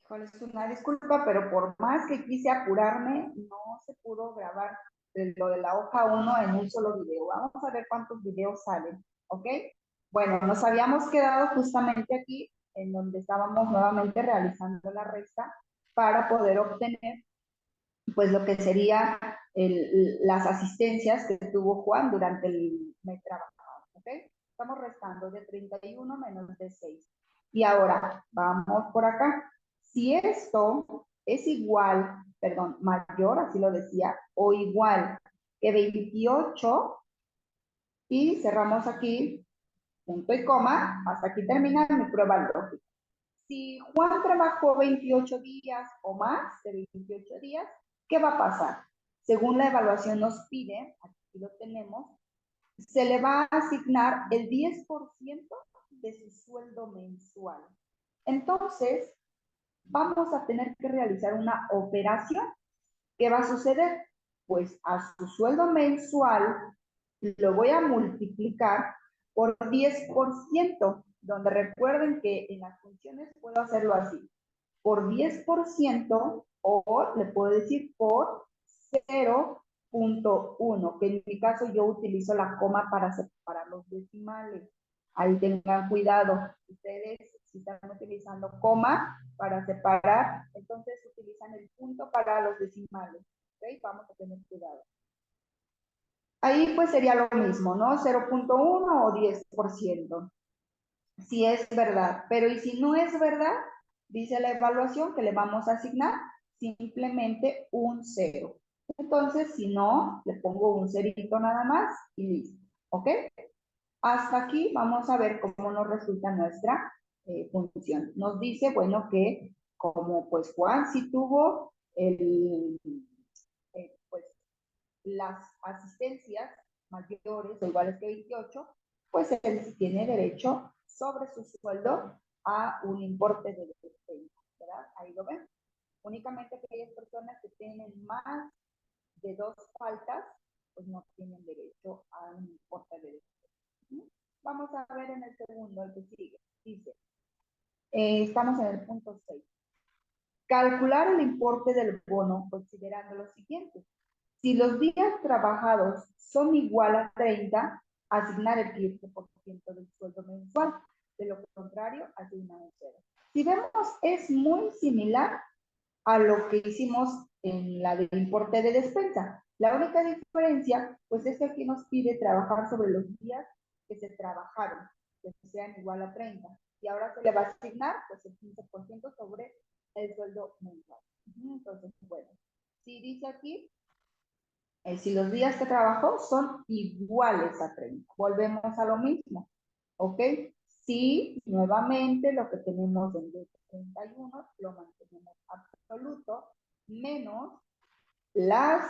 ¿Cuál es una disculpa? Pero por más que quise apurarme, no se pudo grabar lo de la hoja 1 en un solo video. Vamos a ver cuántos videos salen, ¿ok? Bueno, nos habíamos quedado justamente aquí, en donde estábamos nuevamente realizando la resta para poder obtener, pues, lo que sería las asistencias que tuvo Juan durante el mes trabajado, ¿ok? Estamos restando de 31 menos de 6. Y ahora, vamos por acá. Si esto es igual, perdón, mayor, así lo decía, o igual que 28, y cerramos aquí, punto y coma, hasta aquí termina mi prueba lógica. Si Juan trabajó 28 días o más de 28 días, ¿qué va a pasar? Según la evaluación nos pide, aquí lo tenemos, se le va a asignar el 10% de su sueldo mensual. Entonces, vamos a tener que realizar una operación. ¿Qué va a suceder? Pues a su sueldo mensual lo voy a multiplicar por 10%, donde recuerden que en las funciones puedo hacerlo así, por 10% o le puedo decir por 0.1, que en mi caso yo utilizo la coma para separar los decimales. Ahí tengan cuidado. Ustedes, si están utilizando coma para separar, entonces utilizan el punto para los decimales. ¿Ok? Vamos a tener cuidado. Ahí pues sería lo mismo, ¿no? 0.1 o 10%. Si es verdad. Pero ¿y si no es verdad? Dice la evaluación que le vamos a asignar simplemente un 0. Entonces, si no, le pongo un cerito nada más y listo. ¿Ok? Hasta aquí vamos a ver cómo nos resulta nuestra función. Nos dice, bueno, que como pues Juan sí tuvo pues las asistencias mayores o iguales que 28, pues él sí tiene derecho sobre su sueldo a un importe de despensa, ¿verdad? Ahí lo ven. Únicamente aquellas personas que tienen más de 2 faltas, pues no tienen derecho a un importe de despensa. Vamos a ver en el segundo, el que sigue. Dice, estamos en el punto 6. Calcular el importe del bono considerando lo siguiente. Si los días trabajados son igual a 30, asignar el 15% del sueldo mensual. De lo contrario, asignar un 0. Si vemos, es muy similar a lo que hicimos en la del importe de despensa. La única diferencia, pues es que aquí nos pide trabajar sobre los días que se trabajaron, que sean igual a 30. Y ahora se le va a asignar, pues, el 15% sobre el sueldo mensual. Entonces, bueno, si dice aquí, si los días que trabajó son iguales a 30. Volvemos a lo mismo, ¿ok? Si nuevamente lo que tenemos en vez de 31 lo mantenemos absoluto, menos las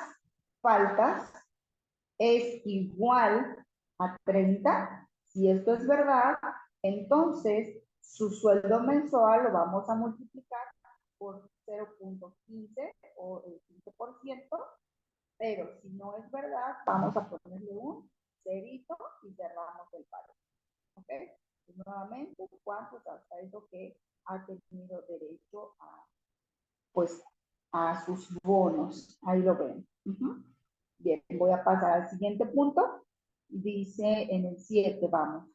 faltas es igual a 30. Si esto es verdad, entonces su sueldo mensual lo vamos a multiplicar por 0.15 o el 15%. Pero si no es verdad, vamos a ponerle un cerito y cerramos el paro. ¿Ok? Y nuevamente, ¿cuántos hasta eso que ha tenido derecho a, pues, a sus bonos? Ahí lo ven. Bien, voy a pasar al siguiente punto. Dice en el 7, vamos.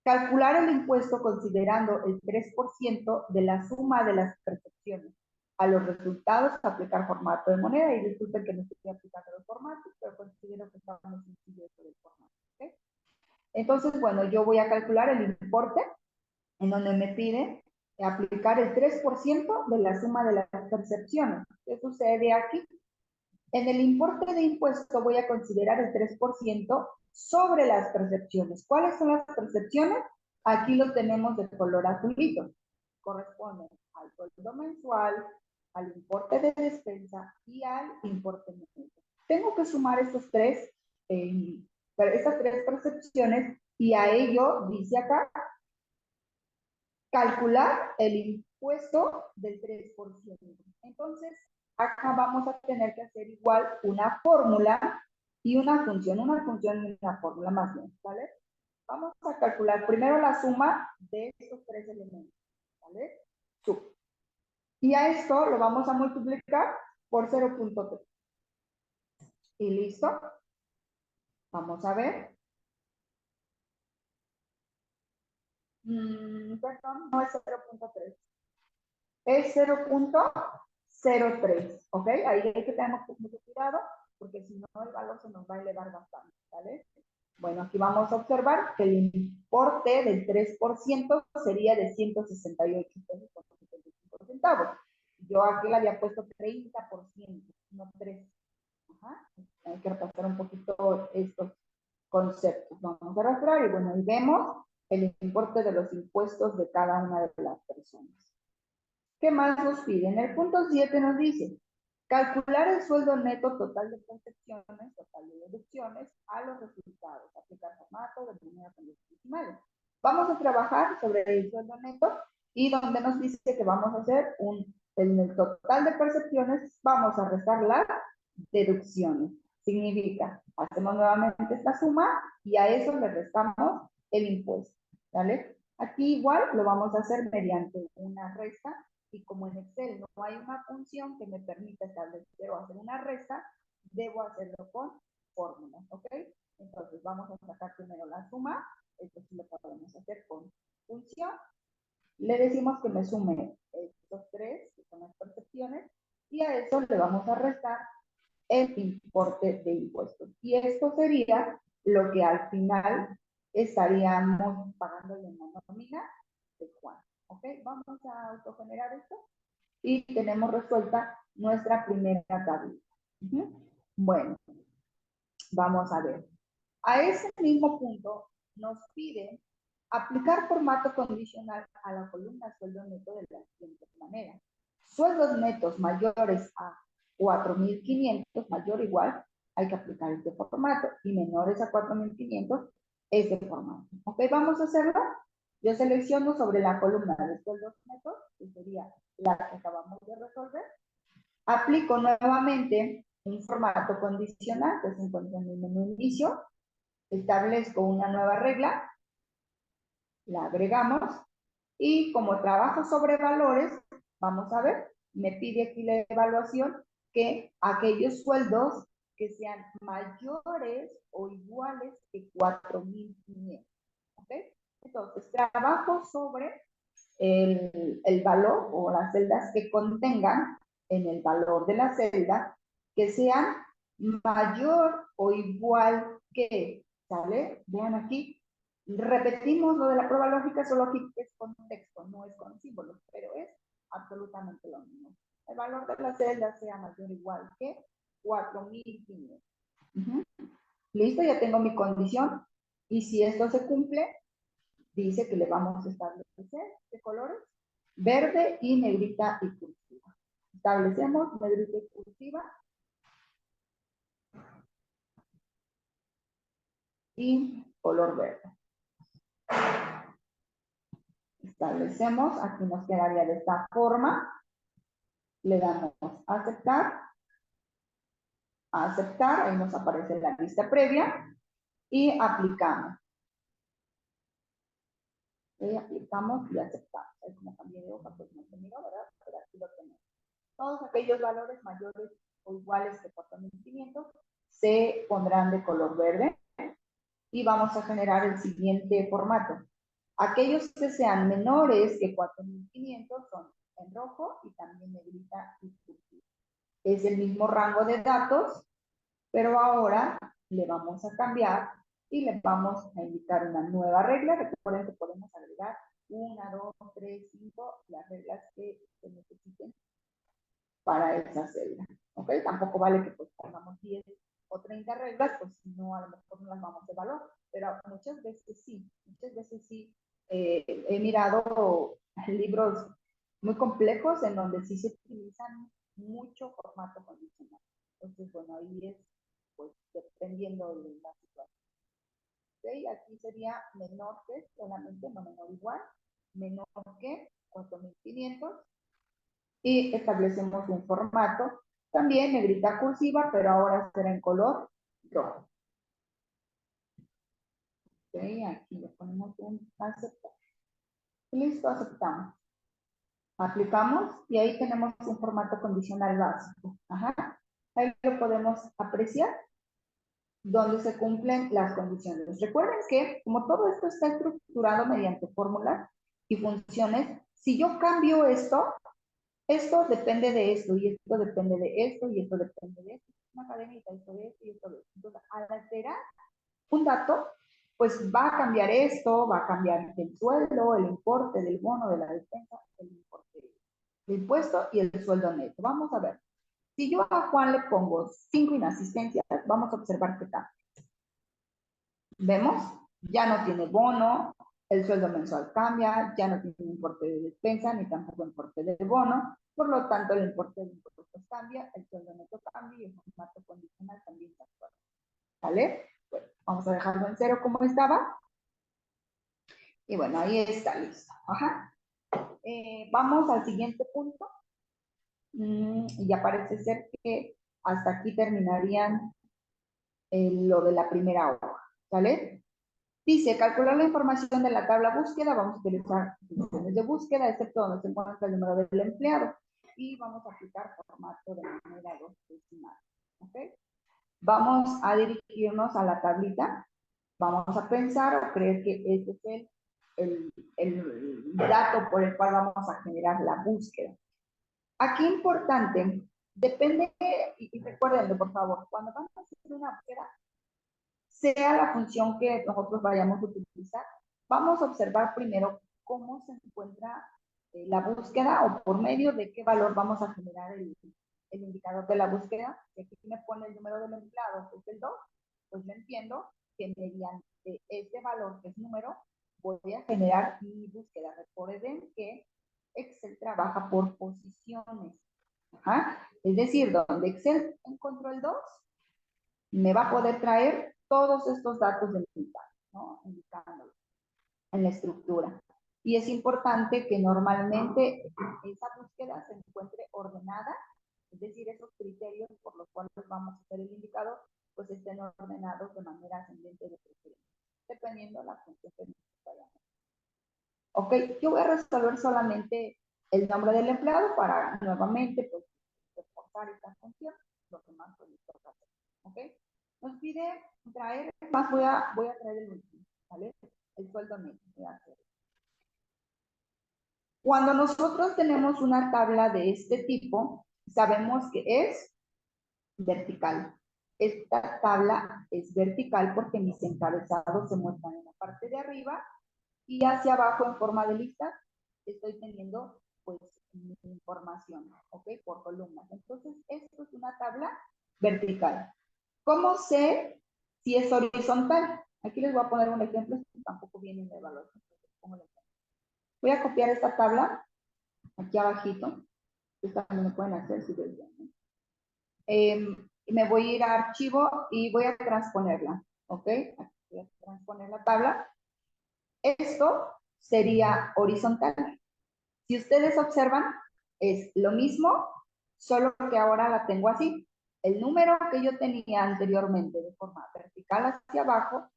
Calcular el impuesto considerando el 3% de la suma de las percepciones. A los resultados, aplicar formato de moneda. Y disculpen que no estoy aplicando los formatos, pero considero que está muy sencillo eso del formato. ¿Okay? Entonces, bueno, yo voy a calcular el importe en donde me pide aplicar el 3% de la suma de las percepciones. ¿Qué sucede aquí? En el importe de impuesto voy a considerar el 3% sobre las percepciones. ¿Cuáles son las percepciones? Aquí lo tenemos de color azulito. Corresponden al sueldo mensual, al importe de despensa y al importe mensual. Tengo que sumar estas tres percepciones y a ello dice acá calcular el impuesto del 3%. Entonces, acá vamos a tener que hacer igual una fórmula y una función y una fórmula más bien, ¿vale? Vamos a calcular primero la suma de estos tres elementos, ¿vale? Suma. Y a esto lo vamos a multiplicar por 0.3. ¿Y listo? Vamos a ver. Perdón, no es 0.3. Es 0.03, ¿ok? Ahí hay que tener mucho cuidado, porque si no el valor se nos va a elevar bastante, ¿vale? Bueno, aquí vamos a observar que el importe del 3% sería de 168 pesos con 75 centavos. Yo aquí le había puesto 30%, no 3. Ajá. Hay que repasar un poquito estos conceptos. Vamos a arrastrar y bueno, ahí vemos el importe de los impuestos de cada una de las personas. ¿Qué más nos pide? En el punto 7 nos dice, calcular el sueldo neto total de percepciones, total de deducciones, a los resultados, aplicar formato, determinar con los decimales. Vamos a trabajar sobre el sueldo neto y donde nos dice que vamos a hacer en el total de percepciones, vamos a restar las deducciones. Significa, hacemos nuevamente esta suma y a eso le restamos el impuesto, ¿vale? Aquí igual lo vamos a hacer mediante una resta y como en Excel no hay una función que me permita establecer o hacer una resta, debo hacerlo con fórmulas, ¿ok? Entonces vamos a sacar primero la suma, esto sí lo podemos hacer con función. Le decimos que me sume estos tres, que son las percepciones, y a eso le vamos a restar el importe de impuestos. Y esto sería lo que al final estaríamos pagando en la nómina de Juan. ¿Ok? Vamos a autogenerar esto y tenemos resuelta nuestra primera tablita. Bueno, vamos a ver. A ese mismo punto nos pide aplicar formato condicional a la columna sueldo neto de la siguiente manera. Sueldos netos mayores a 4.500, mayor o igual, hay que aplicar este formato, y menores a 4.500, este formato. ¿Ok? Vamos a hacerlo. Yo selecciono sobre la columna de sueldos netos, que sería la que acabamos de resolver. Aplico nuevamente un formato condicional que se encuentra en el menú inicio. Establezco una nueva regla, la agregamos y como trabajo sobre valores, vamos a ver, me pide aquí la evaluación que aquellos sueldos que sean mayores o iguales que 4.500. ¿Ok? Entonces, trabajo sobre el valor o las celdas que contengan en el valor de la celda que sean mayor o igual que, ¿sale? Vean aquí, repetimos lo de la prueba lógica, solo aquí es con texto, no es con símbolos, pero es absolutamente lo mismo. El valor de la celda sea mayor o igual que 4.500. Listo, ya tengo mi condición. Y si esto se cumple, dice que le vamos a establecer de colores verde y negrita y cursiva. Establecemos negrita y cursiva y color verde. Establecemos, aquí nos quedaría de esta forma. Le damos a aceptar, ahí nos aparece la lista previa y aplicamos. Y aplicamos y aceptamos. Es como también de hoja, pues no se mira, ¿verdad? Pero aquí lo tenemos. Todos aquellos valores mayores o iguales que 4.500 se pondrán de color verde y vamos a generar el siguiente formato. Aquellos que sean menores que 4.500 son en rojo y también negrita y cursiva. Es el mismo rango de datos, pero ahora le vamos a cambiar y le vamos a indicar una nueva regla. Recuerden que podemos agregar 1, 2, 3, 5, las reglas que se necesiten para esa celda. ¿Ok? Tampoco vale que pues pongamos 10 o 30 reglas, pues si no, a lo mejor no las vamos a evaluar. Pero muchas veces sí. He mirado libros muy complejos en donde sí se utilizan mucho formato condicional. Entonces, bueno, ahí es, pues, dependiendo de la situación. ¿Ok? Aquí sería menor que, solamente, no menor igual, menor que 4.500 y establecemos un formato, también negrita cursiva, pero ahora será en color rojo. Ok, aquí le ponemos un aceptar. Listo, aceptamos. Aplicamos y ahí tenemos un formato condicional básico. Ajá. Ahí lo podemos apreciar donde se cumplen las condiciones. Recuerden que como todo esto está estructurado mediante fórmulas y funciones, si yo cambio esto, esto depende de esto, y esto depende de esto, y esto depende de esto. Una cadenita, esto de esto y esto de esto. Entonces, al alterar un dato, pues va a cambiar esto, va a cambiar el sueldo, el importe del bono, de la defensa, el importe del impuesto y el sueldo neto. Vamos a ver. Si yo a Juan le pongo 5 inasistencias, vamos a observar qué tal. ¿Vemos? Ya no tiene bono, el sueldo mensual cambia, ya no tiene importe de despensa ni tampoco importe de bono, por lo tanto el importe de impuestos cambia, el sueldo neto cambia y el formato condicional también se actualiza. ¿Vale? Bueno, vamos a dejarlo en cero como estaba. Y bueno, ahí está, listo. Ajá. Vamos al siguiente punto. Y ya parece ser que hasta aquí terminarían lo de la primera hoja. ¿Vale? Dice, calcular la información de la tabla búsqueda, vamos a utilizar funciones de búsqueda, excepto donde se encuentra el número del empleado. Y vamos a aplicar formato de manera 2 decimal. ¿Ok? Vamos a dirigirnos a la tablita. Vamos a pensar o creer que este es el dato por el cual vamos a generar la búsqueda. Aquí importante, depende, y recuérdenlo por favor, cuando vamos a hacer una búsqueda, sea la función que nosotros vayamos a utilizar, vamos a observar primero cómo se encuentra la búsqueda o por medio de qué valor vamos a generar el indicador de la búsqueda. Si aquí me pone el número del empleado, que es el 2, pues yo entiendo que mediante este valor, que es número, voy a generar mi búsqueda. Recuerden que Excel trabaja por posiciones. Ajá. Es decir, donde Excel encontró el 2, me va a poder traer todos estos datos del inventario, ¿no? Indicándolo en la estructura. Y es importante que normalmente esa búsqueda se encuentre ordenada, es decir, esos criterios por los cuales vamos a hacer el indicador, pues estén ordenados de manera ascendente de preferencia, dependiendo de la función que nosotros vayamos. Ok, yo voy a resolver solamente el nombre del empleado para nuevamente, pues, reforzar esta función, lo que más pues, toca hacer. Ok, nos pide traer, más voy a traer el último, ¿vale? El sueldo neto. Cuando nosotros tenemos una tabla de este tipo, sabemos que es vertical. Esta tabla es vertical porque mis encabezados se muestran en la parte de arriba y hacia abajo en forma de lista estoy teniendo pues mi información, ¿ok? Por columnas. Entonces, esto es una tabla vertical. ¿Cómo sé si es horizontal? Aquí les voy a poner un ejemplo, tampoco viene en la evaluación. Voy a copiar esta tabla aquí abajito. Ustedes también lo pueden hacer si desean. Me voy a ir a archivo y voy a transponerla, ¿ok? Aquí voy a transponer la tabla. Esto sería horizontal. Si ustedes observan, es lo mismo, solo que ahora la tengo así. El número que yo tenía anteriormente de forma vertical hacia abajo,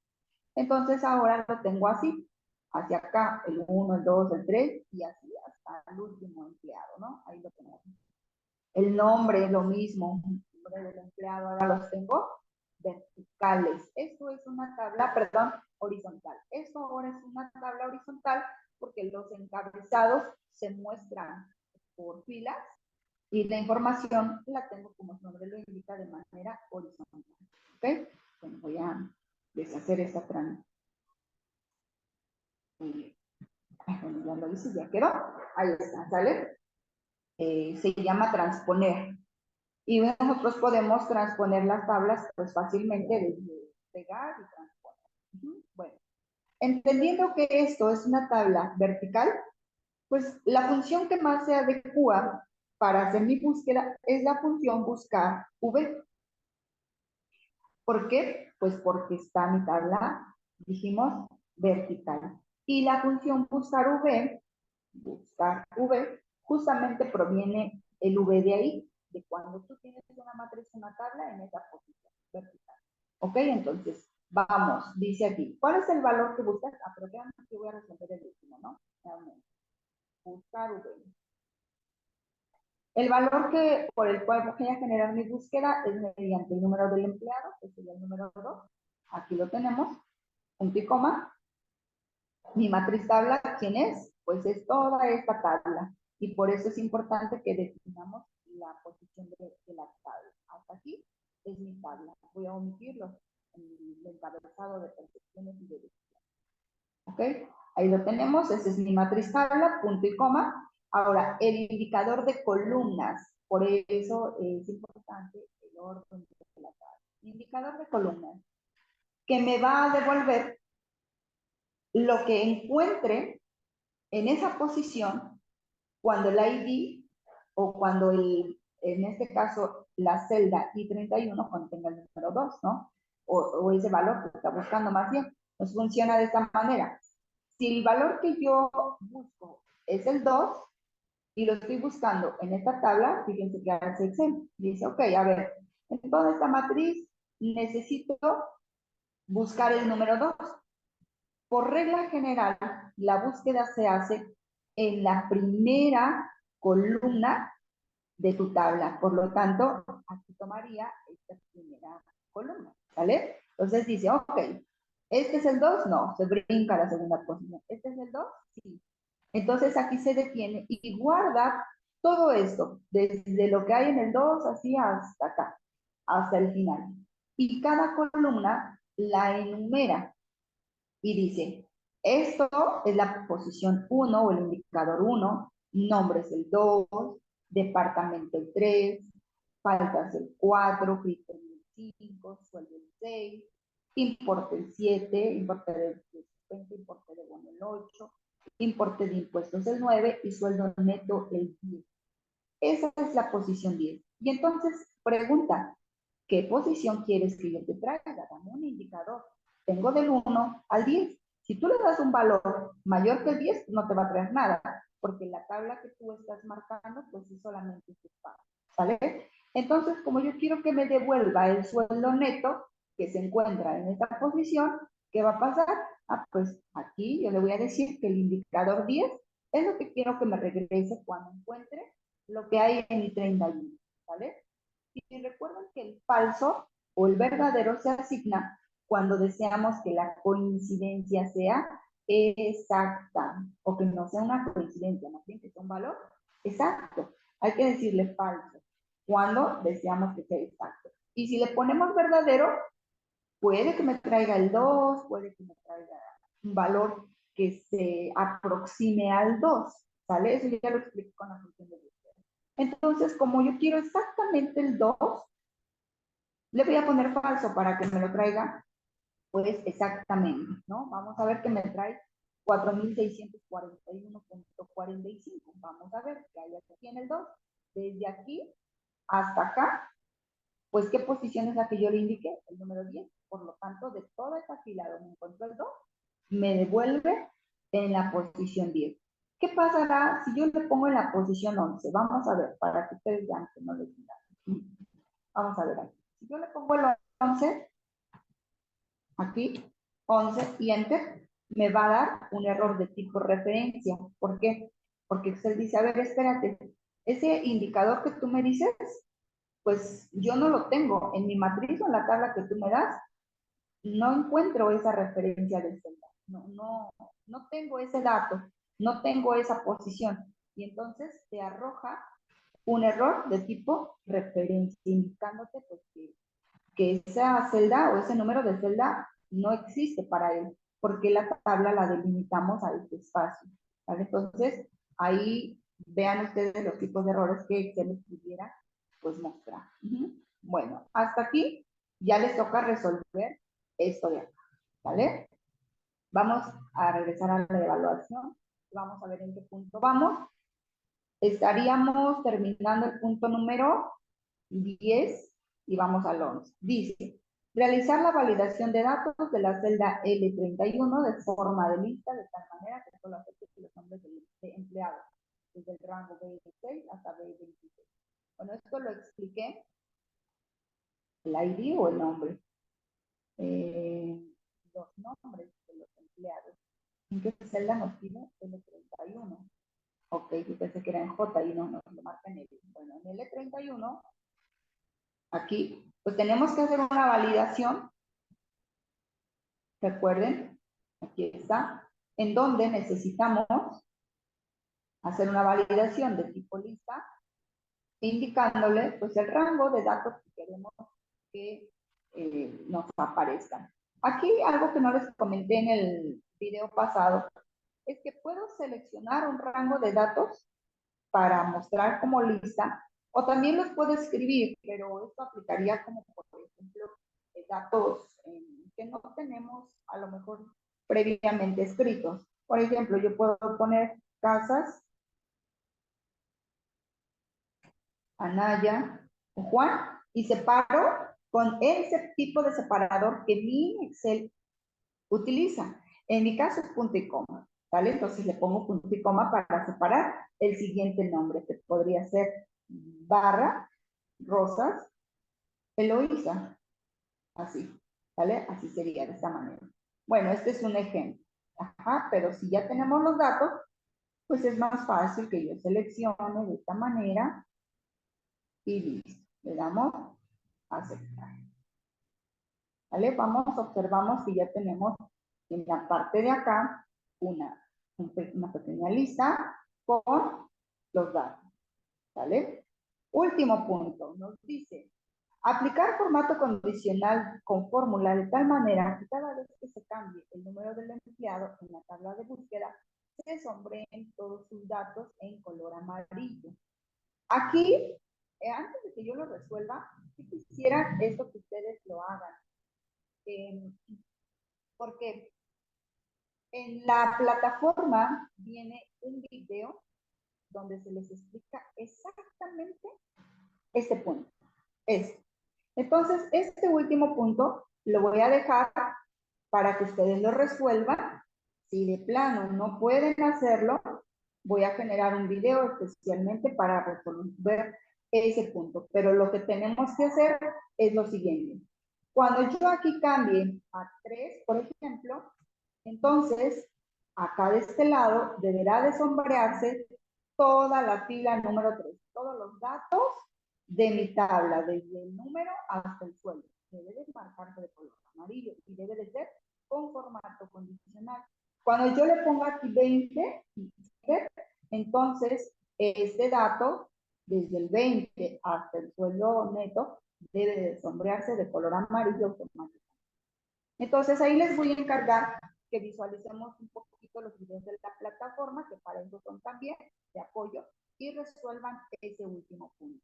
entonces ahora lo tengo así, hacia acá, el 1, el 2, el 3 y así hasta el último empleado, ¿no? Ahí lo tenemos. El nombre es lo mismo, el nombre del empleado ahora los tengo verticales. Esto es una tabla, perdón, horizontal. Esto ahora es una tabla horizontal porque los encabezados se muestran por filas y la información la tengo, como su nombre lo indica, de manera horizontal. ¿Ok? Bueno, voy a deshacer esta trampa. Bueno, ya lo hice, ya quedó. Ahí está, ¿sale? Se llama transponer. Y nosotros podemos transponer las tablas pues fácilmente desde pegar y transponer. Bueno, entendiendo que esto es una tabla vertical, pues la función que más se adecua para hacer mi búsqueda es la función buscar V. ¿Por qué? Pues porque está mi tabla, dijimos, vertical. Y la función buscar V, justamente proviene el V de ahí, de cuando tú tienes una matriz, una tabla en esa posición vertical. ¿Ok? Entonces, vamos, dice aquí, ¿cuál es el valor que buscas? Ah, pero vean que voy a resolver el último, ¿no? Buscar V. El valor por el cual voy a generar mi búsqueda es mediante el número del empleado, que sería el número 2. Aquí lo tenemos, punto y coma. Mi matriz tabla, ¿quién es? Pues es toda esta tabla. Y por eso es importante que definamos la posición de la tabla. Hasta aquí es mi tabla. Voy a omitirlo en el encabezado de percepciones y de decisión. ¿Ok? Ahí lo tenemos. Esa es mi matriz tabla, punto y coma. Ahora, el indicador de columnas. Por eso es importante el orden de la tabla. Indicador de columnas, que me va a devolver lo que encuentre en esa posición cuando el ID o cuando en este caso la celda I31 contenga el número 2, ¿no? O ese valor que está buscando más bien. Pues funciona de esta manera. Si el valor que yo busco es el 2 y lo estoy buscando en esta tabla, fíjense que hace Excel. Dice, ok, a ver, en toda esta matriz necesito buscar el número 2. Por regla general, la búsqueda se hace en la primera columna de tu tabla. Por lo tanto, aquí tomaría esta primera columna, ¿vale? Entonces dice, ok, ¿este es el 2? No, se brinca a la segunda posición. ¿Este es el 2? Sí. Entonces aquí se detiene y guarda todo esto, desde lo que hay en el 2 así hasta acá, hasta el final. Y cada columna la enumera y dice, esto es la posición 1 o el indicador 1, nombres el 2, departamento el 3, faltas el 4, criterio el 5, sueldo el 6, importe el 7, importe del 50, importe de bono el 8, importe de impuestos el 9 y sueldo neto el 10. Esa es la posición 10. Y entonces pregunta, ¿qué posición quieres que yo te traiga? Dame un indicador. Tengo del 1 al 10. Si tú le das un valor mayor que el 10, no te va a traer nada, porque la tabla que tú estás marcando, pues es solamente este espacio, ¿vale? Entonces, como yo quiero que me devuelva el sueldo neto que se encuentra en esta posición, ¿qué va a pasar? Pues aquí yo le voy a decir que el indicador 10 es lo que quiero que me regrese cuando encuentre lo que hay en mi 31, ¿vale? Y recuerden que el falso o el verdadero se asigna cuando deseamos que la coincidencia sea exacta o que no sea una coincidencia, más bien que sea un valor exacto. Hay que decirle falso cuando deseamos que sea exacto. Y si le ponemos verdadero, puede que me traiga el 2, puede que me traiga un valor que se aproxime al 2, ¿sale? Eso ya lo explico con la función de búsqueda. Entonces, como yo quiero exactamente el 2, le voy a poner falso para que me lo traiga, pues exactamente, ¿no? Vamos a ver que me trae 4.641.45. Vamos a ver que hay aquí en el 2. Desde aquí hasta acá, pues ¿qué posición es la que yo le indiqué? El número 10. Por lo tanto, de toda esta fila donde encuentro el 2, me devuelve en la posición 10. ¿Qué pasará si yo le pongo en la posición 11? Vamos a ver, para que ustedes vean que no les diga. Vamos a ver aquí. Si yo le pongo el 11, aquí, 11 y enter, me va a dar un error de tipo referencia. ¿Por qué? Porque Excel dice, a ver, espérate, ese indicador que tú me dices, pues yo no lo tengo en mi matriz o en la tabla que tú me das, no encuentro esa referencia de celda. No tengo ese dato, no tengo esa posición. Y entonces te arroja un error de tipo referencia, indicándote pues, que esa celda o ese número de celda no existe para él, porque la tabla la delimitamos a este espacio. ¿Vale? Entonces, ahí vean ustedes los tipos de errores que Excel les pudiera pues, mostrar. Bueno, hasta aquí ya les toca resolver esto de acá. ¿Vale? Vamos a regresar a la evaluación. Vamos a ver en qué punto vamos. Estaríamos terminando el punto número 10 y vamos al 11. Dice, realizar la validación de datos de la celda L31 de forma de lista de tal manera que solo acepte los nombres de empleados, desde el rango B16 hasta B26. Bueno, esto lo expliqué, el ID o el nombre. Los nombres de los empleados. ¿En qué celda nos pide? L31. Ok, yo pensé que era en J y no lo marca en L. Bueno, en L31, aquí, pues tenemos que hacer una validación. Recuerden, aquí está, en donde necesitamos hacer una validación de tipo lista, indicándole pues el rango de datos que queremos que nos aparezcan. Aquí algo que no les comenté en el video pasado es que puedo seleccionar un rango de datos para mostrar como lista, o también los puedo escribir, pero esto aplicaría como, por ejemplo, datos que no tenemos a lo mejor previamente escritos. Por ejemplo, yo puedo poner casas, Anaya, Juan, y separo con ese tipo de separador que mi Excel utiliza. En mi caso es punto y coma, ¿vale? Entonces le pongo punto y coma para separar el siguiente nombre, que podría ser barra, Rosas, Eloísa, así, ¿vale? Así sería de esta manera. Bueno, este es un ejemplo. Ajá, pero si ya tenemos los datos, pues es más fácil que yo seleccione de esta manera y listo. Le damos a aceptar. ¿Vale? Observamos que ya tenemos en la parte de acá una pequeña lista con los datos. ¿Vale? Último punto, nos dice, aplicar formato condicional con fórmula de tal manera que cada vez que se cambie el número del empleado en la tabla de búsqueda, se sombreen todos sus datos en color amarillo. Aquí, antes de que yo lo resuelva, si quisiera esto que ustedes lo hagan. Porque en la plataforma viene un video donde se les explica exactamente este punto. Entonces, este último punto lo voy a dejar para que ustedes lo resuelvan. Si de plano no pueden hacerlo, voy a generar un video especialmente para resolver ese punto. Pero lo que tenemos que hacer es lo siguiente. Cuando yo aquí cambie a 3, por ejemplo, entonces, acá de este lado deberá de sombrearse toda la fila número 3, todos los datos de mi tabla, desde el número hasta el sueldo. Debe de marcarse de color amarillo y debe de ser con formato condicional. Cuando yo le ponga aquí 20, entonces este dato, desde el 20 hasta el sueldo neto, debe de sombrearse de color amarillo automático. Entonces ahí les voy a encargar que visualicemos un poquito los videos de la plataforma, que para eso son también de apoyo, y resuelvan ese último punto.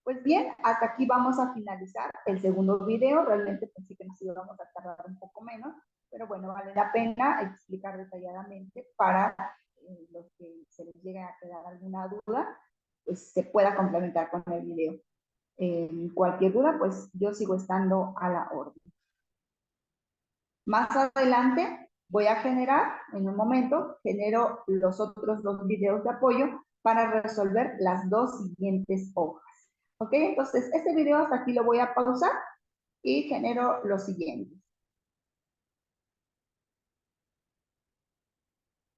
Pues bien, hasta aquí vamos a finalizar el segundo video. Realmente pensé que nos íbamos a tardar un poco menos, pero bueno, vale la pena explicar detalladamente para los que se les llegue a quedar alguna duda, pues se pueda complementar con el video. Cualquier duda, pues yo sigo estando a la orden. Más adelante voy a generar, en un momento, genero los otros 2 videos de apoyo para resolver las 2 siguientes hojas. ¿Ok? Entonces, este video hasta aquí lo voy a pausar y genero los siguientes.